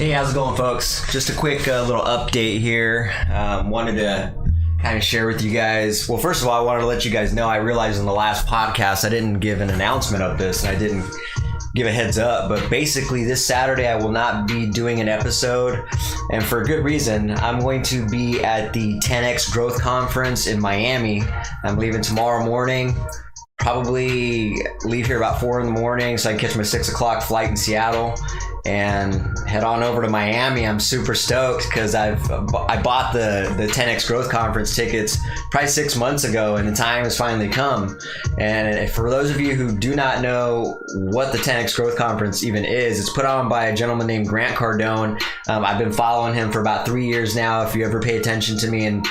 Hey, how's it going, folks? Just a quick little update here. Wanted to kind of share with you guys. Well, first of all, I wanted to let you guys know, I realized in the last podcast I didn't give an announcement of this, and I didn't give a heads up, but basically this Saturday I will not be doing an episode, and for a good reason. I'm going to be at the 10X Growth Conference in Miami. I'm leaving tomorrow morning. Probably leave here about 4 in the morning so I can catch my 6 o'clock flight in Seattle and head on over to Miami. I'm super stoked because I bought the 10X Growth Conference tickets probably 6 months ago, and the time has finally come. And for those of you who do not know what the 10X Growth Conference even is, it's put on by a gentleman named Grant Cardone. I've been following him for about 3 years now. If you ever pay attention to me and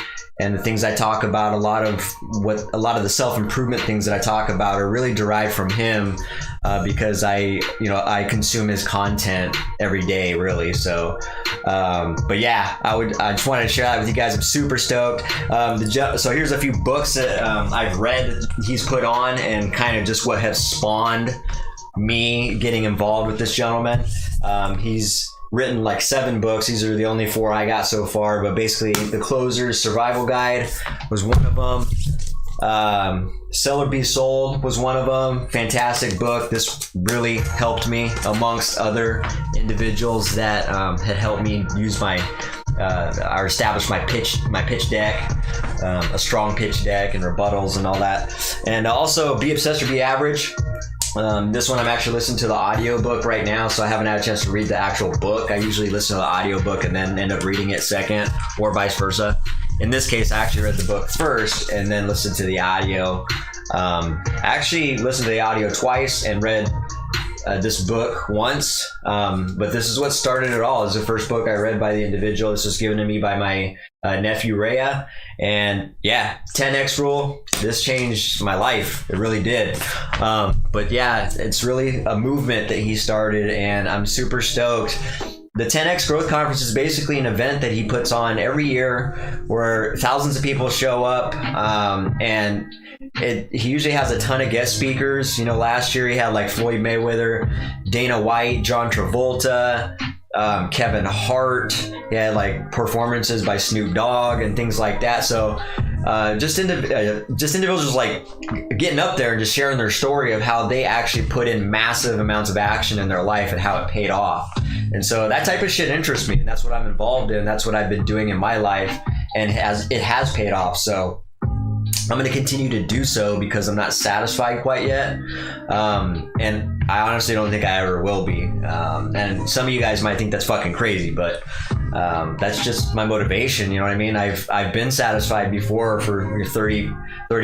the things I talk about, a lot of the self-improvement things that I talk about are really derived from him, because I consume his content every day, really. So, but yeah, I just wanted to share that with you guys. I'm super stoked. So here's a few books that I've read he's put on, and kind of just what has spawned me getting involved with this gentleman. He's written like 7 books. These are the only 4 I got so far, but basically The Closer's Survival Guide was one of them. Sell or Be Sold was one of them. Fantastic book. This really helped me amongst other individuals that had helped me use or establish my pitch deck, a strong pitch deck and rebuttals and all that. And also Be Obsessed or Be Average. This one I'm actually listening to the audio book right now, so I haven't had a chance to read the actual book. I usually listen to the audio book and then end up reading it second, or vice versa. In this case, I actually read the book first and then listened to the audio. I actually listened to the audio twice and read this book once, but this is what started it all. It's the first book I read by the individual. This was given to me by my nephew Rhea, and yeah, 10X rule. This changed my life. It really did. But yeah, it's really a movement that he started, and I'm super stoked. The 10X Growth Conference is basically an event that he puts on every year where thousands of people show up, and he usually has a ton of guest speakers. You know, last year he had like Floyd Mayweather, Dana White, John Travolta, Kevin Hart. He had like performances by Snoop Dogg and things like that. So just individuals like getting up there and just sharing their story of how they actually put in massive amounts of action in their life and how it paid off. And so that type of shit interests me, and that's what I'm involved in. That's what I've been doing in my life, and it has paid off. So I'm going to continue to do so because I'm not satisfied quite yet. And I honestly don't think I ever will be. And some of you guys might think that's fucking crazy, but that's just my motivation. You know what I mean? I've been satisfied before for 30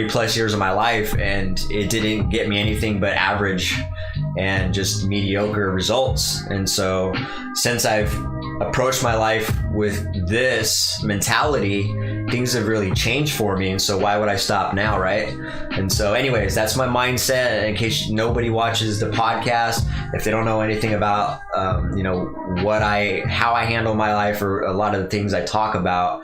plus years of my life, and it didn't get me anything but average and just mediocre results. And so since I've approached my life with this mentality, things have really changed for me. And so why would I stop now, right? And so anyways, that's my mindset. In case nobody watches the podcast, if they don't know anything about how I handle my life or a lot of the things I talk about,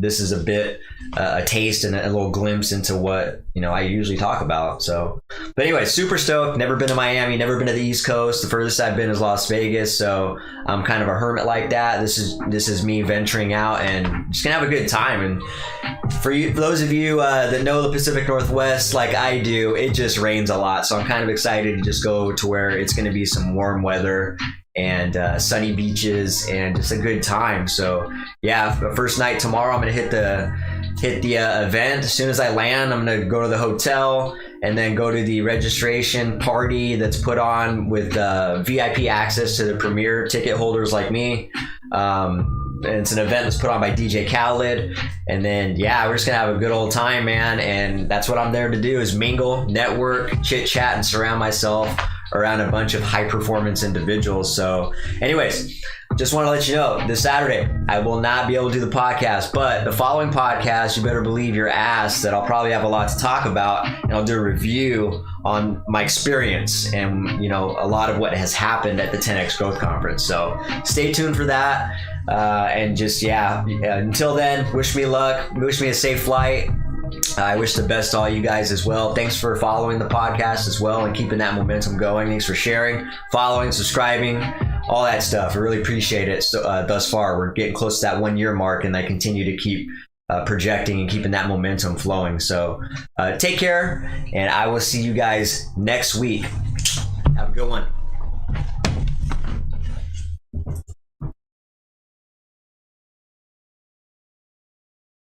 this is a bit a taste and a little glimpse into what I usually talk about. So, but anyway, super stoked. Never been to Miami, never been to the East Coast. The furthest I've been is Las Vegas, so I'm kind of a hermit like that. This is me venturing out and just gonna have a good time. And for those of you that know the Pacific Northwest like I do, it just rains a lot, so I'm kind of excited to just go to where it's gonna be some warm weather and sunny beaches and just a good time. So yeah, the first night tomorrow, I'm gonna hit the event. As soon as I land, I'm gonna go to the hotel and then go to the registration party that's put on with VIP access to the premier ticket holders like me. And it's an event that's put on by DJ Khaled. And then yeah, we're just gonna have a good old time, man. And that's what I'm there to do, is mingle, network, chit chat, and surround myself around a bunch of high performance individuals. So anyways, just want to let you know, this Saturday I will not be able to do the podcast, but the following podcast, you better believe your ass that I'll probably have a lot to talk about, and I'll do a review on my experience and a lot of what has happened at the 10X Growth Conference. So stay tuned for that, and just until then, wish me luck, wish me a safe flight. I wish the best to all you guys as well. Thanks for following the podcast as well and keeping that momentum going. Thanks for sharing, following, subscribing, all that stuff. I really appreciate it. So thus far, we're getting close to that 1 year mark, and I continue to keep projecting and keeping that momentum flowing. So take care, and I will see you guys next week. Have a good one.